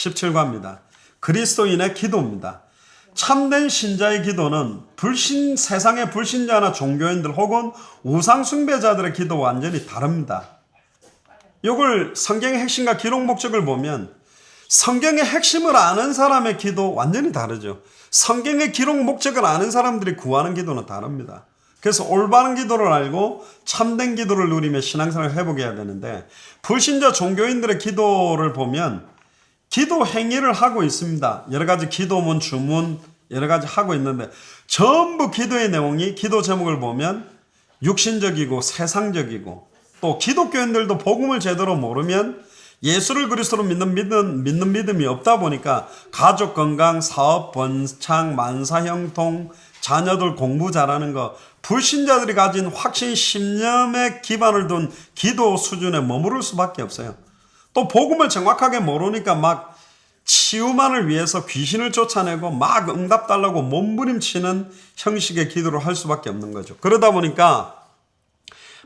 17과입니다. 그리스도인의 기도입니다. 참된 신자의 기도는 세상의 불신자나 종교인들 혹은 우상 숭배자들의 기도와 완전히 다릅니다. 이걸 성경의 핵심과 기록 목적을 보면 성경의 핵심을 아는 사람의 기도 완전히 다르죠. 성경의 기록 목적을 아는 사람들이 구하는 기도는 다릅니다. 그래서 올바른 기도를 알고 참된 기도를 누리며 신앙생활을 회복해야 되는데, 불신자 종교인들의 기도를 보면 기도 행위를 하고 있습니다. 여러 가지 기도문, 주문 여러 가지 하고 있는데 전부 기도의 내용이 기도 제목을 보면 육신적이고 세상적이고, 또 기독교인들도 복음을 제대로 모르면 예수를 그리스도로 믿는 믿음이 없다 보니까 가족 건강, 사업 번창, 만사 형통, 자녀들 공부 잘하는 거, 불신자들이 가진 확신 신념에 기반을 둔 기도 수준에 머무를 수밖에 없어요. 또 복음을 정확하게 모르니까 막 치유만을 위해서 귀신을 쫓아내고 막 응답 달라고 몸부림치는 형식의 기도를 할 수밖에 없는 거죠. 그러다 보니까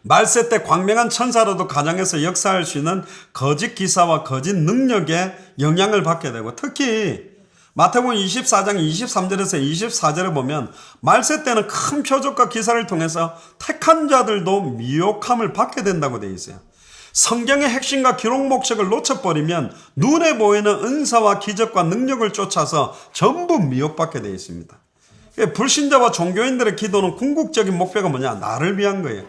말세 때 광명한 천사로도 가정에서 역사할 수 있는 거짓 기사와 거짓 능력에 영향을 받게 되고, 특히 마태복음 24장 23절에서 24절에 보면 말세 때는 큰 표적과 기사를 통해서 택한 자들도 미혹함을 받게 된다고 되어 있어요. 성경의 핵심과 기록 목적을 놓쳐버리면 눈에 보이는 은사와 기적과 능력을 쫓아서 전부 미혹받게 되어 있습니다. 불신자와 종교인들의 기도는 궁극적인 목표가 뭐냐? 나를 위한 거예요.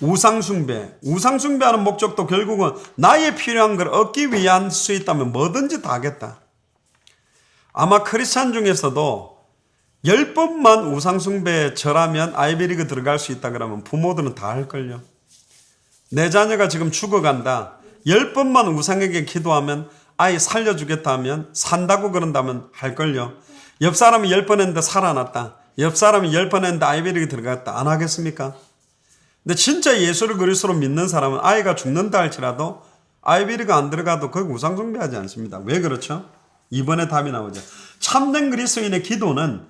우상숭배하는 목적도 결국은 나의 필요한 걸 얻기 위한 수 있다면 뭐든지 다 하겠다. 아마 크리스찬 중에서도 10번만 우상숭배에 절하면 아이비리그 들어갈 수 있다 그러면 부모들은 다 할걸요. 내 자녀가 지금 죽어간다, 10번만 우상에게 기도하면 아이 살려주겠다 하면, 산다고 그런다면 할걸요. 옆 사람이 10번 했는데 살아났다, 옆 사람이 10번 했는데 아이비리그 들어갔다, 안 하겠습니까? 근데 진짜 예수를 그리스도로 믿는 사람은 아이가 죽는다 할지라도 아이비리가 안 들어가도 거기 우상숭배하지 않습니다. 왜 그렇죠? 이번에 답이 나오죠. 참된 그리스도인의 기도는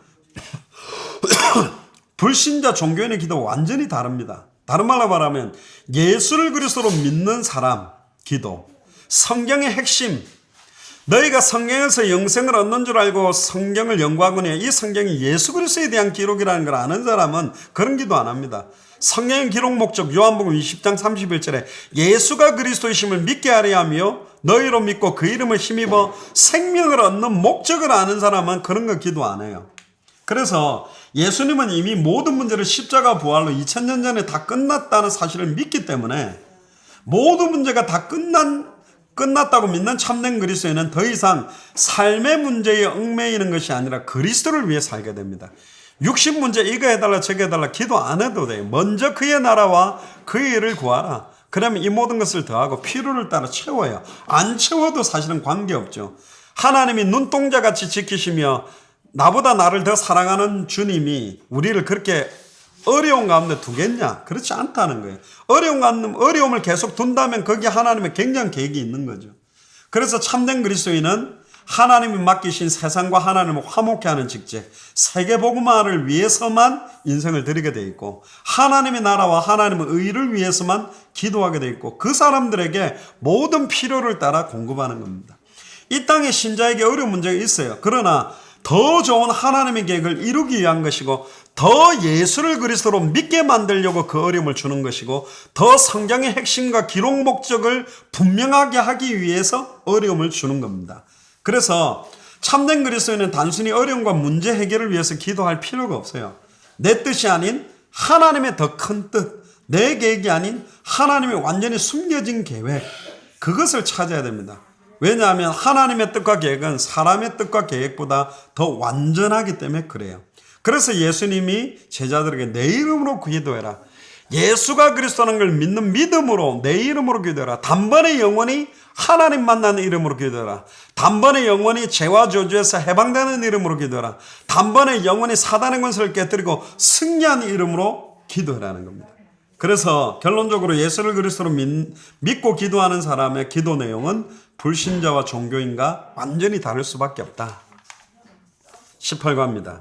불신자 종교인의 기도와 완전히 다릅니다. 다른 말로 말하면 예수를 그리스도로 믿는 사람 기도, 성경의 핵심, 너희가 성경에서 영생을 얻는 줄 알고 성경을 연구하거니 이 성경이 예수 그리스도에 대한 기록이라는 걸 아는 사람은 그런 기도 안 합니다. 성경의 기록 목적 요한복음 20장 31절에 예수가 그리스도이심을 믿게 하려 하며 너희로 믿고 그 이름을 힘입어 생명을 얻는 목적을 아는 사람은 그런 거 기도 안 해요. 그래서 예수님은 이미 모든 문제를 십자가 부활로 2000년 전에 다 끝났다는 사실을 믿기 때문에 모든 문제가 다 끝났다고 믿는 참된 그리스도인은 더 이상 삶의 문제에 얽매이는 것이 아니라 그리스도를 위해 살게 됩니다. 육신 문제 이거 해달라 저거 해달라 기도 안 해도 돼요. 먼저 그의 나라와 그의 일을 구하라. 그러면 이 모든 것을 더하고 필요를 따라 채워요. 안 채워도 사실은 관계없죠. 하나님이 눈동자같이 지키시며 나보다 나를 더 사랑하는 주님이 우리를 그렇게 어려운 가운데 두겠냐? 그렇지 않다는 거예요. 어려움을 계속 둔다면 거기에 하나님의 굉장한 계획이 있는 거죠. 그래서 참된 그리스도인은 하나님이 맡기신 세상과 하나님을 화목케 하는 직책, 세계복음화를 위해서만 인생을 드리게 돼 있고, 하나님의 나라와 하나님의 의를 위해서만 기도하게 돼 있고, 그 사람들에게 모든 필요를 따라 공급하는 겁니다. 이 땅에 신자에게 어려운 문제가 있어요. 그러나 더 좋은 하나님의 계획을 이루기 위한 것이고, 더 예수를 그리스도로 믿게 만들려고 그 어려움을 주는 것이고, 더 성경의 핵심과 기록 목적을 분명하게 하기 위해서 어려움을 주는 겁니다. 그래서 참된 그리스도인은 단순히 어려움과 문제 해결을 위해서 기도할 필요가 없어요. 내 뜻이 아닌 하나님의 더 큰 뜻, 내 계획이 아닌 하나님의 완전히 숨겨진 계획, 그것을 찾아야 됩니다. 왜냐하면 하나님의 뜻과 계획은 사람의 뜻과 계획보다 더 완전하기 때문에 그래요. 그래서 예수님이 제자들에게 내 이름으로 기도해라. 예수가 그리스도라는 걸 믿는 믿음으로 내 이름으로 기도해라. 단번에 영원히 하나님 만나는 이름으로 기도해라. 단번에 영원히 죄와 저주에서 해방되는 이름으로 기도해라. 단번에 영원히 사단의 권세를 깨뜨리고 승리하는 이름으로 기도해라는 겁니다. 그래서 결론적으로 예수를 그리스도로 믿고 기도하는 사람의 기도 내용은 불신자와 종교인과 완전히 다를 수밖에 없다. 18과입니다.